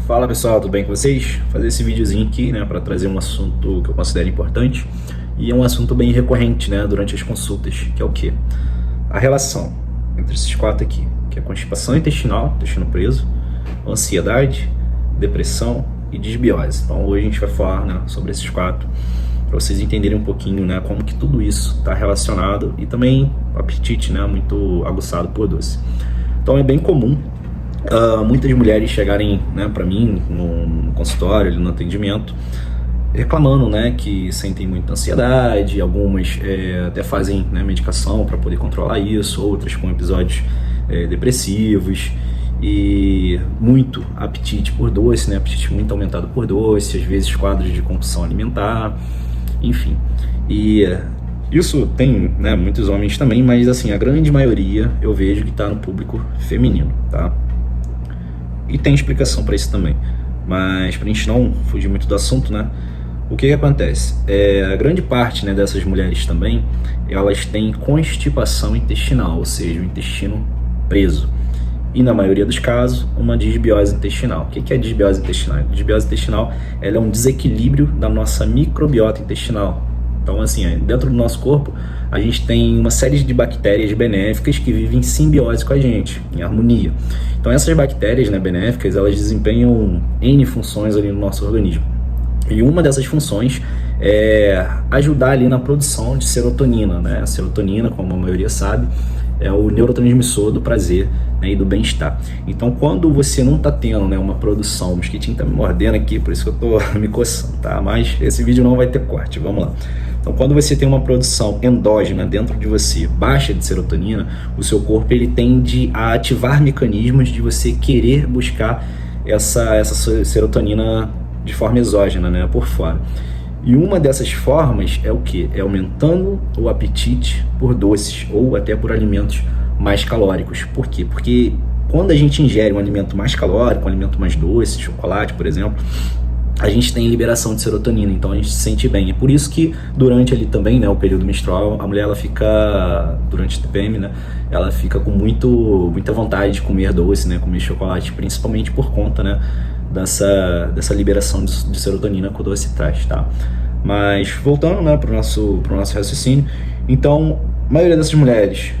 Fala pessoal, tudo bem com vocês? Vou fazer esse videozinho aqui, né, para trazer um assunto que eu considero importante e é um assunto bem recorrente, né, durante as consultas, que é o quê? A relação entre esses quatro aqui, que é constipação intestinal, intestino preso, ansiedade, depressão e disbiose. Então hoje a gente vai falar, né, sobre esses quatro, para vocês entenderem um pouquinho, né, como que tudo isso está relacionado e também o apetite, né, muito aguçado por doce. Então é bem comum muitas mulheres chegarem, né, para mim no consultório, no atendimento, reclamando, né, que sentem muita ansiedade, algumas até fazem, né, medicação para poder controlar isso, outras com episódios depressivos e muito apetite por doce, né, apetite muito aumentado por doce, às vezes quadros de compulsão alimentar, enfim. E isso tem, né, muitos homens também, mas assim, a grande maioria eu vejo que está no público feminino, tá? E tem explicação para isso também, mas para a gente não fugir muito do assunto, né? O que acontece? A grande parte, né, dessas mulheres também, elas têm constipação intestinal, ou seja, o intestino preso. E na maioria dos casos, uma disbiose intestinal. O que é disbiose intestinal? A disbiose intestinal ela é um desequilíbrio da nossa microbiota intestinal. Então, assim, dentro do nosso corpo, a gente tem uma série de bactérias benéficas que vivem em simbiose com a gente, em harmonia. Então, essas bactérias, né, benéficas, elas desempenham N funções ali no nosso organismo. E uma dessas funções é ajudar ali na produção de serotonina, né? A serotonina, como a maioria sabe, é o neurotransmissor do prazer, né, e do bem-estar. Então, quando você não está tendo, né, uma produção, o mosquitinho está me mordendo aqui, por isso que eu estou me coçando, tá? Mas esse vídeo não vai ter corte, vamos lá. Então, quando você tem uma produção endógena dentro de você, baixa de serotonina, o seu corpo ele tende a ativar mecanismos de você querer buscar essa serotonina de forma exógena, né, por fora. E uma dessas formas é o que? É aumentando o apetite por doces ou até por alimentos mais calóricos. Por quê? Porque quando a gente ingere um alimento mais calórico, um alimento mais doce, chocolate, por exemplo, a gente tem liberação de serotonina, então a gente se sente bem. É por isso que durante ali também, né, o período menstrual, a mulher ela fica, durante o TPM, né, ela fica com muita vontade de comer doce, né, comer chocolate, principalmente por conta, né, dessa liberação de serotonina que o doce traz, tá? Mas voltando, né, pro nosso raciocínio, então a maioria dessas mulheres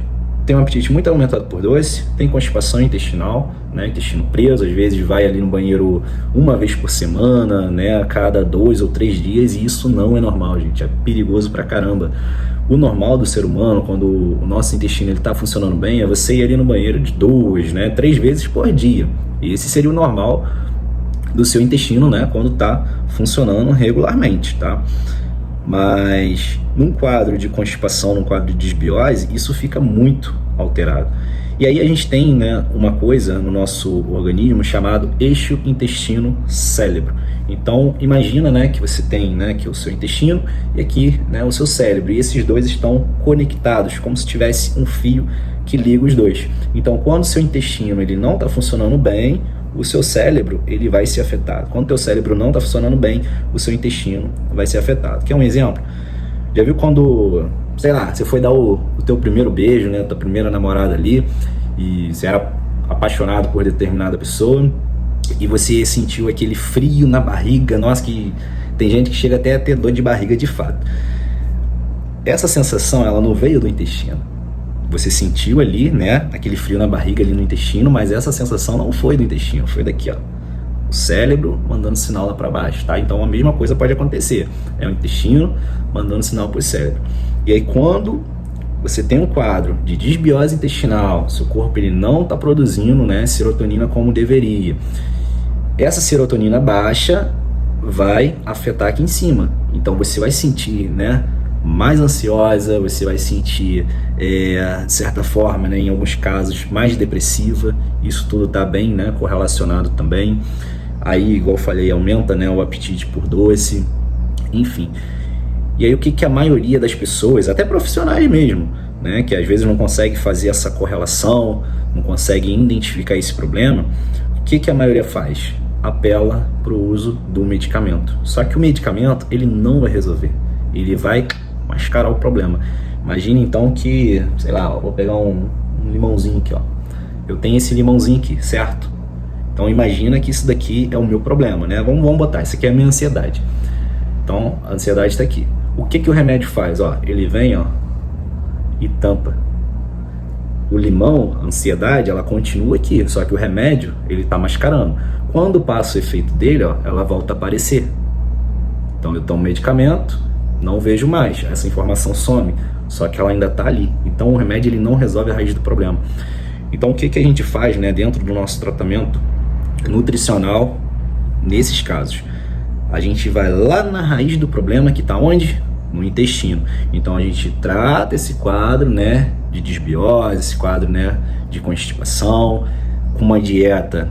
tem um apetite muito aumentado por doce, tem constipação intestinal, né, intestino preso, às vezes vai ali no banheiro uma vez por semana, né, a cada 2 ou 3 dias, e isso não é normal, gente, é perigoso pra caramba. O normal do ser humano, quando o nosso intestino está funcionando bem, é você ir ali no banheiro de 2, né, 3 vezes por dia. E esse seria o normal do seu intestino, né, quando está funcionando regularmente, tá? Mas num quadro de constipação, num quadro de disbiose, isso fica muito alterado. E aí a gente tem, né, uma coisa no nosso organismo chamado eixo intestino-cérebro. Então imagina, né, que você tem, né, que o seu intestino e aqui, né, o seu cérebro, e esses dois estão conectados, como se tivesse um fio que liga os dois. Então quando o seu intestino ele não está funcionando bem, o seu cérebro ele vai ser afetado. Quando o teu cérebro não está funcionando bem, o seu intestino vai ser afetado. Quer um exemplo? Já viu quando, sei lá, você foi dar o teu primeiro beijo, né, tua primeira namorada ali, e você era apaixonado por determinada pessoa, e você sentiu aquele frio na barriga, nossa, que tem gente que chega até a ter dor de barriga de fato. Essa sensação, ela não veio do intestino. Você sentiu ali, né, aquele frio na barriga ali no intestino, mas essa sensação não foi do intestino, foi daqui, ó. O cérebro mandando sinal lá para baixo, tá? Então a mesma coisa pode acontecer. É o intestino mandando sinal para o cérebro. E aí quando você tem um quadro de disbiose intestinal, seu corpo ele não está produzindo, né, serotonina como deveria. Essa serotonina baixa vai afetar aqui em cima. Então você vai sentir, né, mais ansiosa, você vai sentir, de certa forma, né, em alguns casos, mais depressiva. Isso tudo está bem, né, correlacionado também. Aí, igual eu falei, aumenta, né, o apetite por doce, enfim. E aí o que a maioria das pessoas, até profissionais mesmo, né, que às vezes não consegue fazer essa correlação, não consegue identificar esse problema, o que a maioria faz? Apela para o uso do medicamento. Só que o medicamento, ele não vai resolver. Ele vai mascarar o problema. Imagine então que, sei lá, vou pegar um limãozinho aqui, ó. Eu tenho esse limãozinho aqui, certo? Então imagina que isso daqui é o meu problema, né? Vamos botar, isso aqui é a minha ansiedade. Então a ansiedade está aqui. O que o remédio faz? Ó, ele vem, ó, e tampa. O limão, a ansiedade, ela continua aqui, só que o remédio, ele tá mascarando. Quando passa o efeito dele, ó, ela volta a aparecer. Então eu tomo medicamento, não vejo mais, essa informação some, só que ela ainda tá ali. Então o remédio, ele não resolve a raiz do problema. Então o que a gente faz, né, dentro do nosso tratamento nutricional, nesses casos? A gente vai lá na raiz do problema, que tá onde? No intestino. Então a gente trata esse quadro, né, de desbiose, esse quadro, né, de constipação, com uma dieta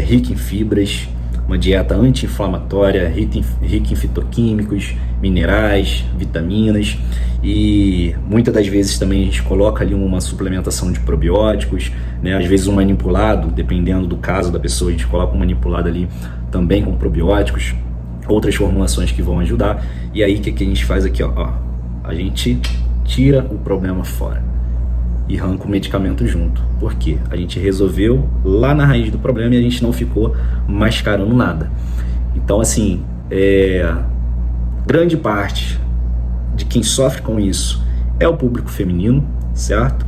rica em fibras, uma dieta anti-inflamatória, rica em fitoquímicos, minerais, vitaminas, e muitas das vezes também a gente coloca ali uma suplementação de probióticos, né, às vezes um manipulado, dependendo do caso da pessoa, a gente coloca um manipulado ali também com probióticos, outras formulações que vão ajudar. E aí o que a gente faz aqui, ó, a gente tira o problema fora e arranca o medicamento junto. Por quê? A gente resolveu lá na raiz do problema e a gente não ficou mascarando nada. Então assim, grande parte de quem sofre com isso é o público feminino, certo?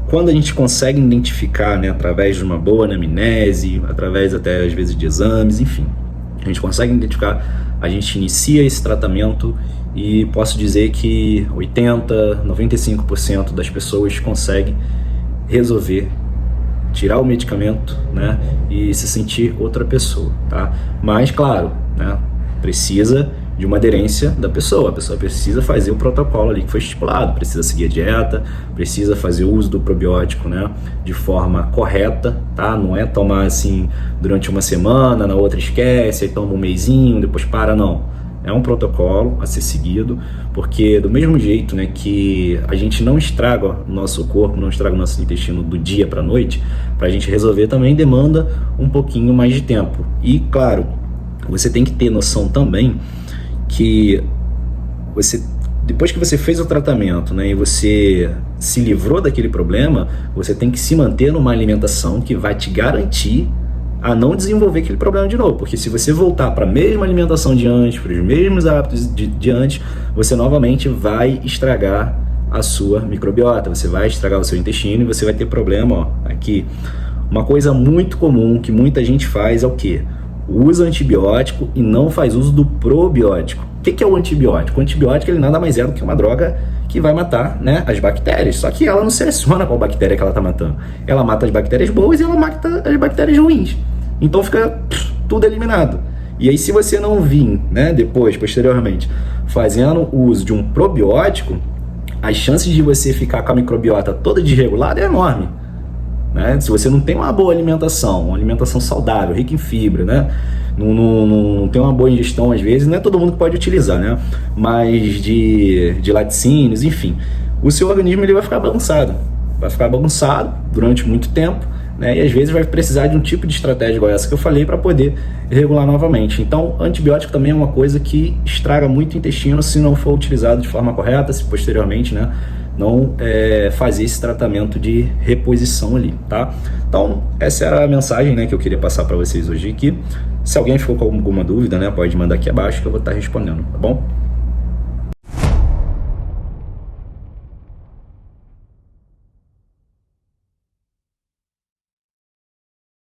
Quando a gente consegue identificar, né, através de uma boa anamnese, através até às vezes de exames, enfim, a gente consegue identificar, a gente inicia esse tratamento e posso dizer que 80%, 95% das pessoas conseguem resolver, tirar o medicamento, né, e se sentir outra pessoa, tá? Mas, claro, né, precisa de uma aderência da pessoa. A pessoa precisa fazer o protocolo ali que foi estipulado, precisa seguir a dieta, precisa fazer o uso do probiótico, né, de forma correta, tá? Não é tomar assim durante uma semana, na outra esquece, aí toma um mesinho, depois para, não. É um protocolo a ser seguido, porque do mesmo jeito, né, que a gente não estraga o nosso corpo, não estraga o nosso intestino do dia para a noite, para a gente resolver também demanda um pouquinho mais de tempo. E claro, você tem que ter noção também que você, depois que você fez o tratamento, né, e você se livrou daquele problema, você tem que se manter numa alimentação que vai te garantir a não desenvolver aquele problema de novo, porque se você voltar para a mesma alimentação de antes, para os mesmos hábitos de antes, você novamente vai estragar a sua microbiota, você vai estragar o seu intestino e você vai ter problema, ó, aqui. Uma coisa muito comum que muita gente faz é o quê? Usa antibiótico e não faz uso do probiótico. O que é o antibiótico? O antibiótico, ele nada mais é do que uma droga que vai matar, né, as bactérias, só que ela não seleciona qual bactéria que ela está matando. Ela mata as bactérias boas e ela mata as bactérias ruins. Então fica tudo eliminado. E aí, se você não vir, né, depois, posteriormente, fazendo uso de um probiótico, as chances de você ficar com a microbiota toda desregulada é enorme. Né? Se você não tem uma boa alimentação, uma alimentação saudável, rica em fibra, né? Não tem uma boa ingestão às vezes, não é todo mundo que pode utilizar, né? Mas de laticínios, enfim, o seu organismo, ele vai ficar bagunçado durante muito tempo, né? E às vezes vai precisar de um tipo de estratégia igual essa que eu falei para poder regular novamente. Então, antibiótico também é uma coisa que estraga muito o intestino se não for utilizado de forma correta, se posteriormente, né, não fazer esse tratamento de reposição ali, tá? Então, essa era a mensagem, né, que eu queria passar para vocês hoje aqui. Se alguém ficou com alguma dúvida, né, pode mandar aqui abaixo que eu vou estar respondendo, tá bom?